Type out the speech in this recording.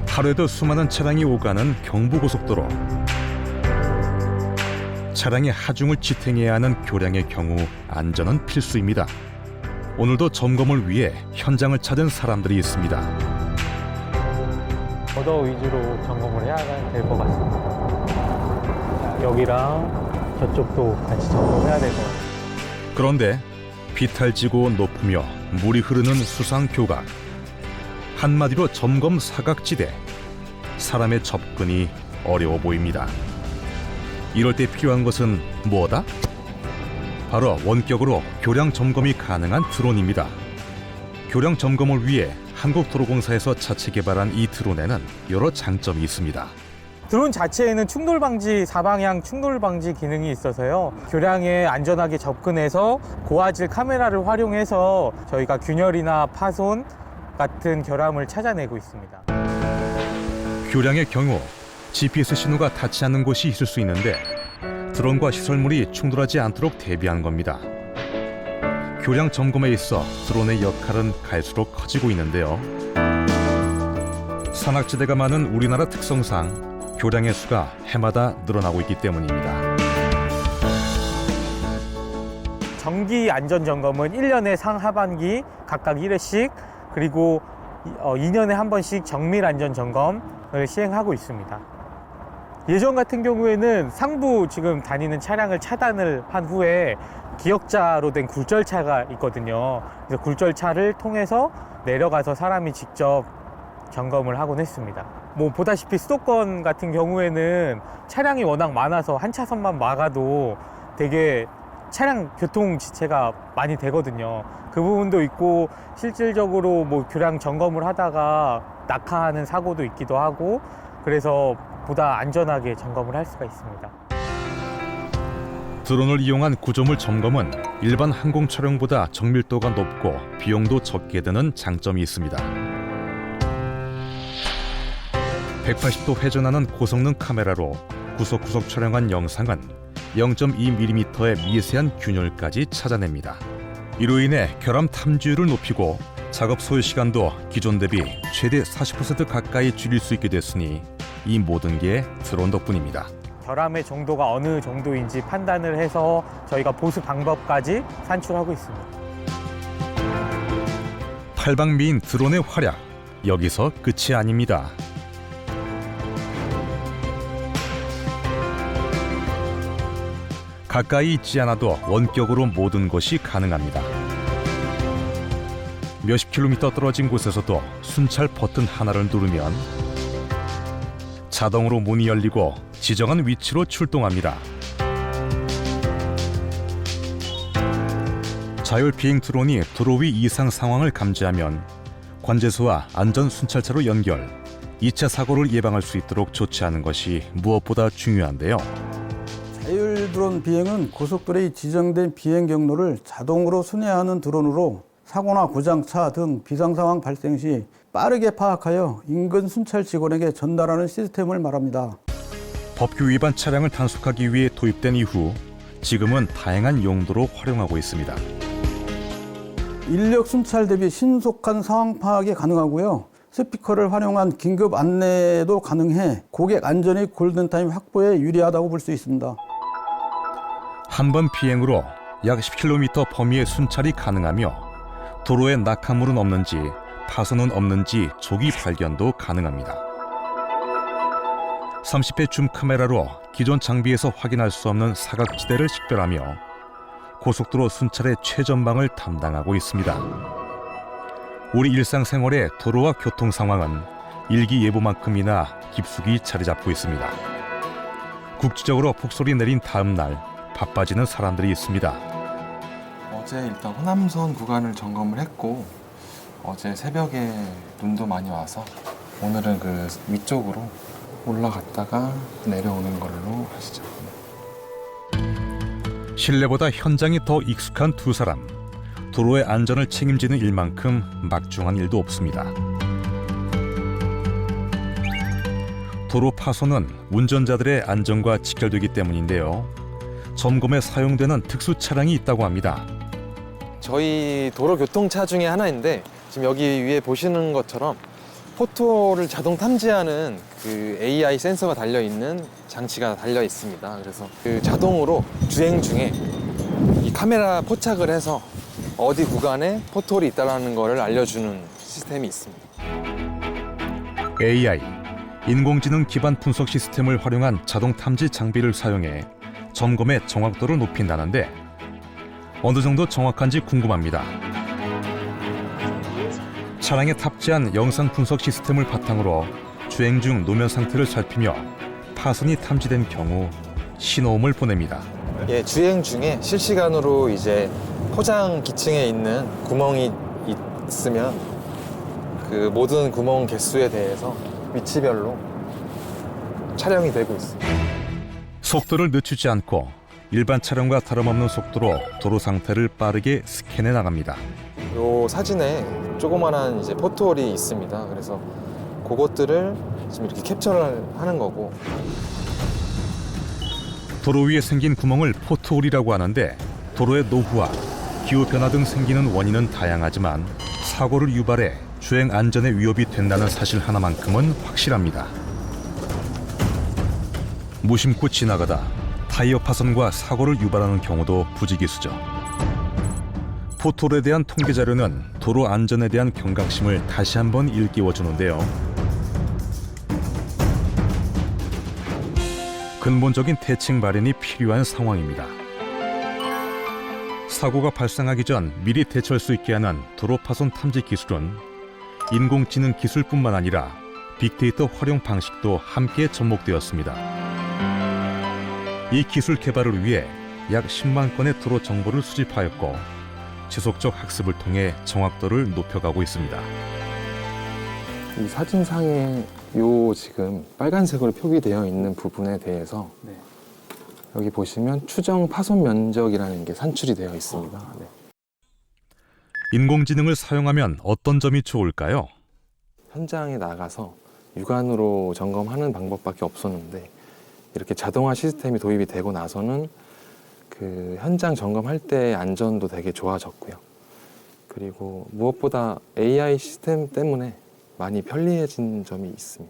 하루에도 수많은 차량이 오가는 경부고속도로. 차량의 하중을 지탱해야 하는 교량의 경우 안전은 필수입니다. 오늘도 점검을 위해 현장을 찾은 사람들이 있습니다. 오더 위주로 점검을 해야 될 것 같습니다. 여기랑 저쪽도 같이 점검해야 될 것 같아요. 그런데 비탈지고 높으며 물이 흐르는 수상교각. 한마디로 점검 사각지대. 사람의 접근이 어려워 보입니다. 이럴 때 필요한 것은 뭐다? 바로 원격으로 교량 점검이 가능한 드론입니다. 교량 점검을 위해 한국도로공사에서 자체 개발한 이 드론에는 여러 장점이 있습니다. 드론 자체에는 충돌 방지, 사방향 충돌 방지 기능이 있어서요. 교량에 안전하게 접근해서 고화질 카메라를 활용해서 저희가 균열이나 파손 같은 결함을 찾아내고 있습니다. 교량의 경우 GPS 신호가 닿지 않는 곳이 있을 수 있는데 드론과 시설물이 충돌하지 않도록 대비한 겁니다. 교량 점검에 있어 드론의 역할은 갈수록 커지고 있는데요. 산악지대가 많은 우리나라 특성상 교량의 수가 해마다 늘어나고 있기 때문입니다. 정기 안전 점검은 1년에 상하반기 각각 1회씩 그리고 2년에 한 번씩 정밀 안전 점검을 시행하고 있습니다. 예전 같은 경우에는 상부 지금 다니는 차량을 차단을 한 후에 기역자로 된 굴절차가 있거든요. 그래서 굴절차를 통해서 내려가서 사람이 직접 점검을 하곤 했습니다. 뭐 보다시피 수도권 같은 경우에는 차량이 워낙 많아서 한 차선만 막아도 되게 차량 교통 지체가 많이 되거든요. 그 부분도 있고 실질적으로 뭐 교량 점검을 하다가 낙하하는 사고도 있기도 하고 그래서 보다 안전하게 점검을 할 수가 있습니다. 드론을 이용한 구조물 점검은 일반 항공 촬영보다 정밀도가 높고 비용도 적게 드는 장점이 있습니다. 180도 회전하는 고성능 카메라로 구석구석 촬영한 영상은 0.2mm의 미세한 균열까지 찾아냅니다. 이로 인해 결함 탐지율을 높이고 작업 소요 시간도 기존 대비 최대 40% 가까이 줄일 수 있게 됐으니 이 모든 게 드론 덕분입니다. 결함의 정도가 어느 정도인지 판단을 해서 저희가 보수 방법까지 산출하고 있습니다. 팔방미인 드론의 활약, 여기서 끝이 아닙니다. 가까이 있지 않아도 원격으로 모든 것이 가능합니다. 몇십 킬로미터 떨어진 곳에서도 순찰 버튼 하나를 누르면 자동으로 문이 열리고 지정한 위치로 출동합니다. 자율 비행 드론이 도로 위 이상 상황을 감지하면 관제소와 안전 순찰차로 연결, 2차 사고를 예방할 수 있도록 조치하는 것이 무엇보다 중요한데요. 자율 드론 비행은 고속도로의 지정된 비행 경로를 자동으로 순회하는 드론으로 사고나 고장차 등 비상 상황 발생 시 빠르게 파악하여 인근 순찰 직원에게 전달하는 시스템을 말합니다. 법규 위반 차량을 단속하기 위해 도입된 이후 지금은 다양한 용도로 활용하고 있습니다. 인력 순찰 대비 신속한 상황 파악이 가능하고요. 스피커를 활용한 긴급 안내도 가능해 고객 안전의 골든타임 확보에 유리하다고 볼 수 있습니다. 한 번 비행으로 약 10km 범위의 순찰이 가능하며 도로에 낙하물은 없는지 파손은 없는지 조기 발견도 가능합니다. 30회 줌 카메라로 기존 장비에서 확인할 수 없는 사각지대를 식별하며 고속도로 순찰의 최전방을 담당하고 있습니다. 우리 일상생활의 도로와 교통 상황은 일기예보만큼이나 깊숙이 자리 잡고 있습니다. 국지적으로 폭설이 내린 다음 날 바빠지는 사람들이 있습니다. 어제 일단 호남선 구간을 점검을 했고 어제 새벽에 눈도 많이 와서 오늘은 그 위쪽으로 올라갔다가 내려오는 걸로 하시죠. 실내보다 현장이 더 익숙한 두 사람. 도로의 안전을 책임지는 일만큼 막중한 일도 없습니다. 도로 파손은 운전자들의 안전과 직결되기 때문인데요. 점검에 사용되는 특수 차량이 있다고 합니다. 저희 도로교통차 중에 하나인데 지금 여기 위에 보시는 것처럼 포토를 자동 탐지하는 그 AI 센서가 달려 있는 장치가 달려 있습니다. 그래서 그 자동으로 주행 중에 이 카메라 포착을 해서 어디 구간에 포토홀이 있다는 것을 알려주는 시스템이 있습니다. AI, 인공지능 기반 분석 시스템을 활용한 자동 탐지 장비를 사용해 점검의 정확도를 높인다는데 어느 정도 정확한지 궁금합니다. 차량에 탑재한 영상 분석 시스템을 바탕으로 주행 중 노면 상태를 살피며 파손이 탐지된 경우 신호음을 보냅니다. 예, 주행 중에 실시간으로 이제 포장 기층에 있는 구멍이 있으면 그 모든 구멍 개수에 대해서 위치별로 촬영이 되고 있습니다. 속도를 늦추지 않고 일반 차량과 다름없는 속도로 도로 상태를 빠르게 스캔해 나갑니다. 요 사진에 조그만한 이제 포토홀이 있습니다. 그래서 그것들을 지금 이렇게 캡처를 하는 거고. 도로 위에 생긴 구멍을 포트홀이라고 하는데 도로의 노후와 기후 변화 등 생기는 원인은 다양하지만 사고를 유발해 주행 안전에 위협이 된다는 사실 하나만큼은 확실합니다. 무심코 지나가다 타이어 파손과 사고를 유발하는 경우도 부지기수죠. 포트홀에 대한 통계 자료는 도로 안전에 대한 경각심을 다시 한번 일깨워주는데요. 근본적인 대책 마련이 필요한 상황입니다. 사고가 발생하기 전 미리 대처할 수 있게 하는 도로 파손 탐지 기술은 인공지능 기술뿐만 아니라 빅데이터 활용 방식도 함께 접목되었습니다. 이 기술 개발을 위해 약 10만 건의 도로 정보를 수집하였고 지속적 학습을 통해 정확도를 높여가고 있습니다. 이 사진상에 요 지금 빨간색으로 표기되어 있는 부분에 대해서 여기 보시면 추정 파손 면적이라는 게 산출이 되어 있습니다. 네. 인공지능을 사용하면 어떤 점이 좋을까요? 현장에 나가서 육안으로 점검하는 방법밖에 없었는데 이렇게 자동화 시스템이 도입이 되고 나서는 그 현장 점검할 때의 안전도 되게 좋아졌고요. 그리고 무엇보다 AI 시스템 때문에 많이 편리해진 점이 있습니다.